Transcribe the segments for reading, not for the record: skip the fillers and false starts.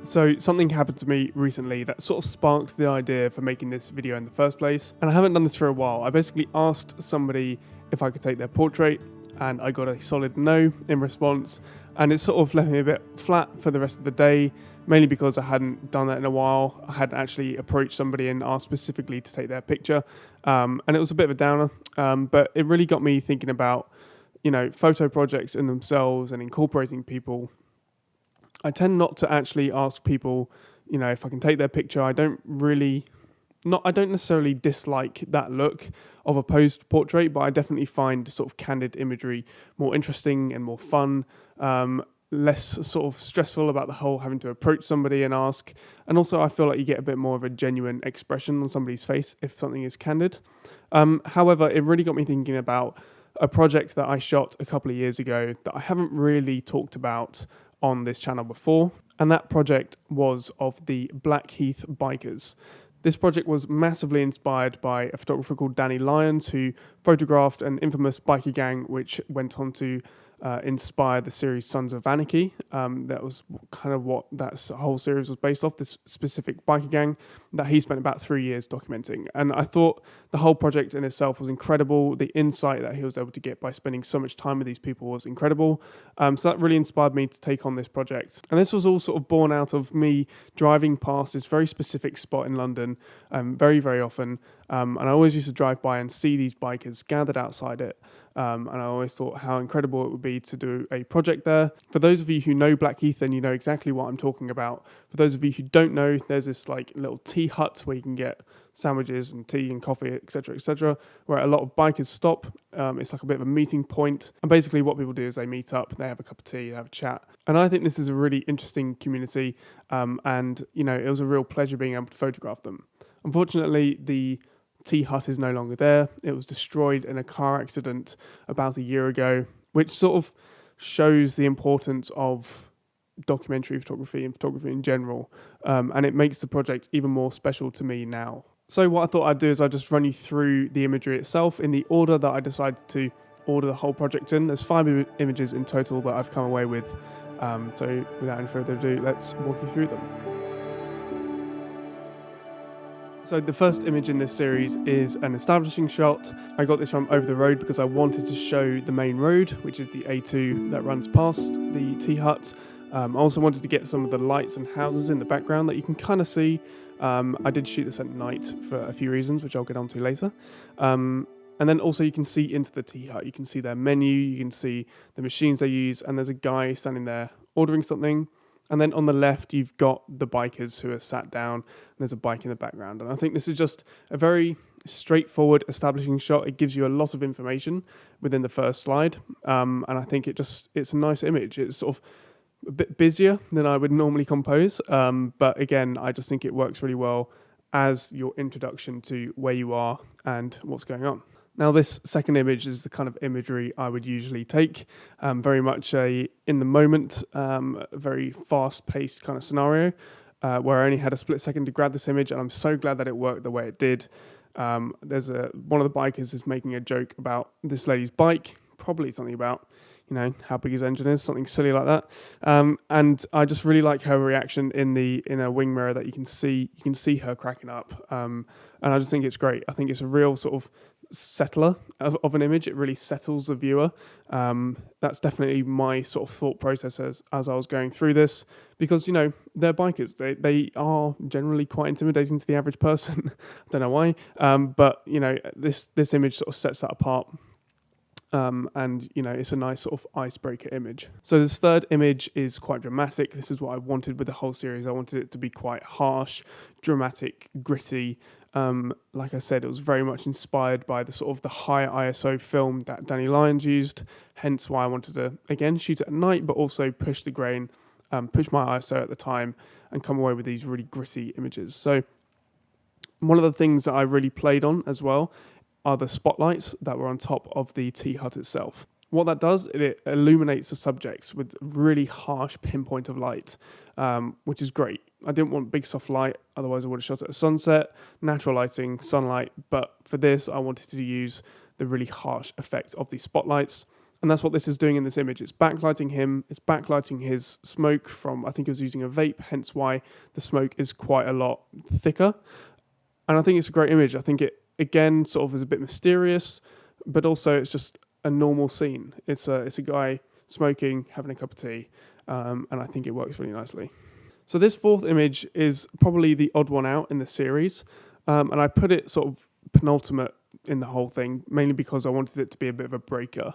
So something happened to me recently that sort of sparked the idea for making this video in the first place, and I haven't done this for a while. I basically asked somebody if I could take their portrait, and I got a solid no in response, and it sort of left me a bit flat for the rest of the day, mainly because I hadn't done that in a while. I hadn't actually approached somebody and asked specifically to take their picture, and it was a bit of a downer, but it really got me thinking about, photo projects in themselves and incorporating people. I tend not to actually ask people, if I can take their picture. I don't necessarily dislike that look of a posed portrait, but I definitely find sort of candid imagery more interesting and more fun, less sort of stressful about the whole having to approach somebody and ask. And also I feel like you get a bit more of a genuine expression on somebody's face if something is candid. However, it really got me thinking about a project that I shot a couple of years ago that I haven't really talked about on this channel before, and that project was of the Blackheath Bikers. This project was massively inspired by a photographer called Danny Lyons, who photographed an infamous biker gang which went on to inspire the series Sons of Anarchy. That was kind of what that whole series was based off, this specific biker gang that he spent about 3 years documenting. And I thought the whole project in itself was incredible. The insight that he was able to get by spending so much time with these people was incredible. So that really inspired me to take on this project. And this was all sort of born out of me driving past this very specific spot in London very, very often. And I always used to drive by and see these bikers gathered outside it. And I always thought how incredible it would be to do a project there. For those of you who know Blackheath, then you know exactly what I'm talking about. For those of you who don't know, there's this like little tea hut where you can get sandwiches and tea and coffee, etc., where a lot of bikers stop. It's like a bit of a meeting point. And basically what people do is they meet up, they have a cup of tea, they have a chat. And I think this is a really interesting community. And, it was a real pleasure being able to photograph them. Unfortunately, the tea hut is no longer there. It was destroyed in a car accident about a year ago, which sort of shows the importance of documentary photography and photography in general. And it makes the project even more special to me now. So what I thought I'd do is I'd just run you through the imagery itself in the order that I decided to order the whole project in. There's 5 images in total that I've come away with. So without any further ado, let's walk you through them. So the first image in this series is an establishing shot. I got this from over the road because I wanted to show the main road, which is the A2 that runs past the tea hut. I also wanted to get some of the lights and houses in the background that you can kind of see. I did shoot this at night for a few reasons, which I'll get onto later. And then also you can see into the tea hut. You can see their menu, you can see the machines they use, and there's a guy standing there ordering something. And then on the left, you've got the bikers who are sat down, and there's a bike in the background. And I think this is just a very straightforward establishing shot. It gives you a lot of information within the first slide. And I think it's a nice image. It's sort of a bit busier than I would normally compose. But again, I just think it works really well as your introduction to where you are and what's going on. Now, this second image is the kind of imagery I would usually take, very much in the moment, very fast-paced kind of scenario, where I only had a split second to grab this image, and I'm so glad that it worked the way it did. There's one of the bikers is making a joke about this lady's bike, probably something about, how big his engine is, something silly like that. And I just really like her reaction in a wing mirror that you can see her cracking up. And I just think it's great. I think it's a real sort of settler of an image. It really settles the viewer. That's definitely my sort of thought process as I was going through this, because they're bikers. They are generally quite intimidating to the average person. I don't know why, but this image sort of sets that apart. And it's a nice sort of icebreaker image. So this third image is quite dramatic. This is what I wanted with the whole series. I wanted it to be quite harsh, dramatic, gritty. Like I said, it was very much inspired by the sort of the higher ISO film that Danny Lyons used, hence why I wanted to, again, shoot it at night, but also push the grain, push my ISO at the time, and come away with these really gritty images. So one of the things that I really played on as well are the spotlights that were on top of the tea hut itself. What that does, it illuminates the subjects with really harsh pinpoint of light, which is great. I didn't want big soft light, otherwise I would have shot at a sunset, natural lighting, sunlight, but for this I wanted to use the really harsh effect of these spotlights. And that's what this is doing in this image. It's backlighting him, it's backlighting his smoke from, I think he was using a vape, hence why the smoke is quite a lot thicker. And I think it's a great image. I think it, again, sort of is a bit mysterious, but also it's just a normal scene. It's a guy smoking, having a cup of tea, and I think it works really nicely. So this fourth image is probably the odd one out in the series, and I put it sort of penultimate in the whole thing, mainly because I wanted it to be a bit of a breaker.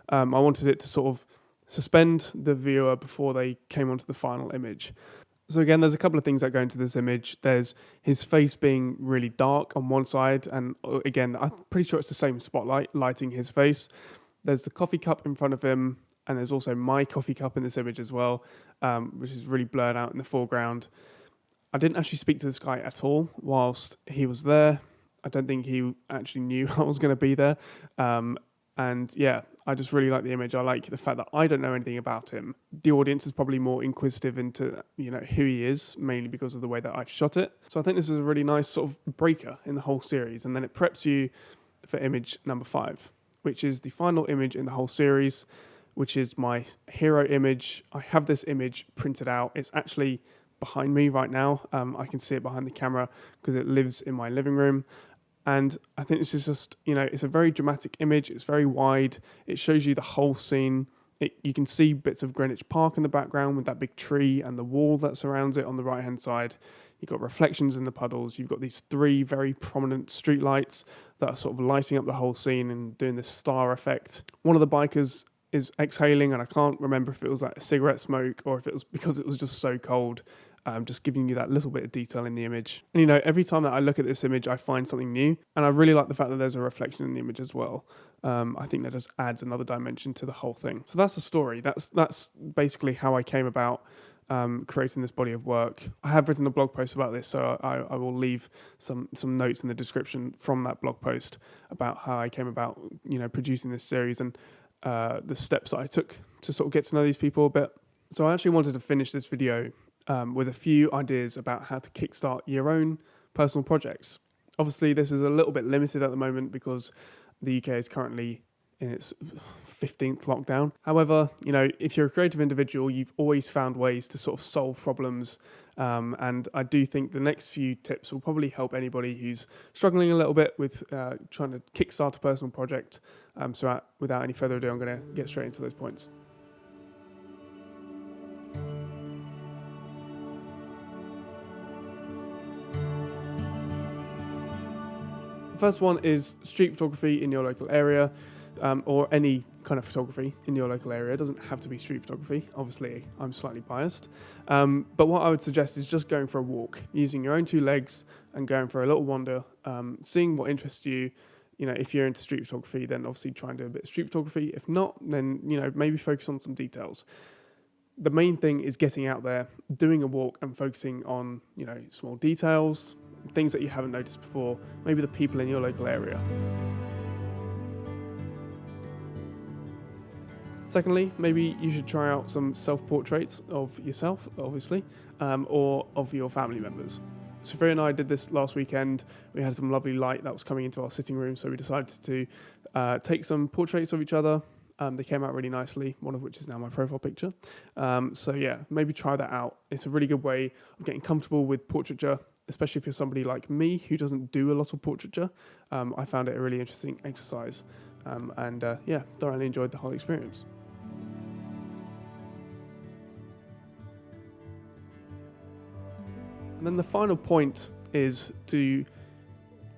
I wanted it to sort of suspend the viewer before they came onto the final image. So again, there's a couple of things that go into this image. There's his face being really dark on one side, and again, I'm pretty sure it's the same spotlight lighting his face. There's the coffee cup in front of him, and there's also my coffee cup in this image as well, which is really blurred out in the foreground. I didn't actually speak to this guy at all whilst he was there. I don't think he actually knew I was going to be there. And yeah, I just really like the image. I like the fact that I don't know anything about him. The audience is probably more inquisitive into, who he is, mainly because of the way that I've shot it. So I think this is a really nice sort of breaker in the whole series. And then it preps you for image number 5, which is the final image in the whole series, which is my hero image. I have this image printed out. It's actually behind me right now. I can see it behind the camera because it lives in my living room. And I think this is just, it's a very dramatic image. It's very wide. It shows you the whole scene. You can see bits of Greenwich Park in the background with that big tree and the wall that surrounds it on the right-hand side. You've got reflections in the puddles. You've got these 3 very prominent street lights that are sort of lighting up the whole scene and doing this star effect. One of the bikers is exhaling, and I can't remember if it was like a cigarette smoke or if it was because it was just so cold. Just giving you that little bit of detail in the image. And every time that I look at this image, I find something new. And I really like the fact that there's a reflection in the image as well. I think that just adds another dimension to the whole thing. So that's the story. That's basically how I came about creating this body of work. I have written a blog post about this, so I will leave some notes in the description from that blog post about how I came about, producing this series and the steps that I took to sort of get to know these people a bit. So I actually wanted to finish this video with a few ideas about how to kickstart your own personal projects. Obviously, this is a little bit limited at the moment because the UK is currently in its 15th lockdown. However, if you're a creative individual, you've always found ways to sort of solve problems. And I do think the next few tips will probably help anybody who's struggling a little bit with trying to kickstart a personal project. So without any further ado, I'm going to get straight into those points. The first one is street photography in your local area, or any kind of photography in your local area. It doesn't have to be street photography. Obviously, I'm slightly biased. But what I would suggest is just going for a walk, using your own 2 legs and going for a little wander, seeing what interests you. If you're into street photography, then obviously try and do a bit of street photography. If not, then, maybe focus on some details. The main thing is getting out there, doing a walk and focusing on, small details, things that you haven't noticed before, maybe the people in your local area. Secondly, maybe you should try out some self-portraits of yourself, obviously, or of your family members. Sophia and I did this last weekend. We had some lovely light that was coming into our sitting room, so we decided to take some portraits of each other. They came out really nicely, one of which is now my profile picture. So yeah, maybe try that out. It's a really good way of getting comfortable with portraiture, especially if you're somebody like me who doesn't do a lot of portraiture. I found it a really interesting exercise, and thoroughly enjoyed the whole experience. And then the final point is to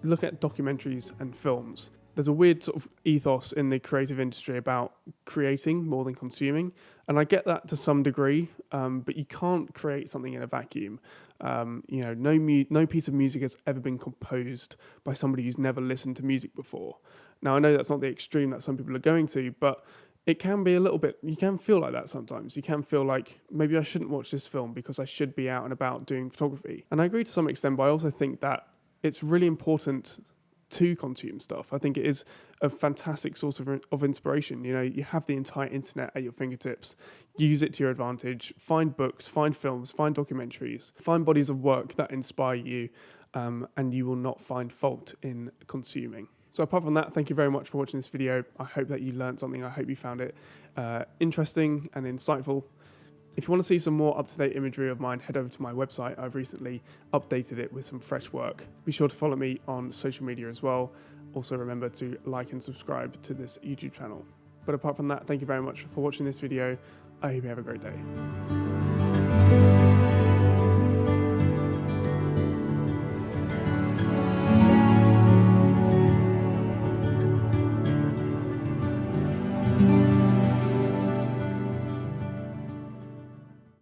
look at documentaries and films. There's a weird sort of ethos in the creative industry about creating more than consuming, and I get that to some degree, but you can't create something in a vacuum. No piece of music has ever been composed by somebody who's never listened to music before. Now, I know that's not the extreme that some people are going to, but it can be a little bit, you can feel like that sometimes. You can feel like, maybe I shouldn't watch this film because I should be out and about doing photography. And I agree to some extent, but I also think that it's really important to consume stuff. I think it is a fantastic source of inspiration. You have the entire internet at your fingertips. Use it to your advantage. Find books, find films, find documentaries, find bodies of work that inspire you, and you will not find fault in consuming. So apart from that, thank you very much for watching this video. I hope that you learned something. I hope you found it interesting and insightful. If you want to see some more up-to-date imagery of mine, head over to my website. I've recently updated it with some fresh work. Be sure to follow me on social media as well. Also remember to like and subscribe to this YouTube channel. But apart from that, thank you very much for watching this video. I hope you have a great day.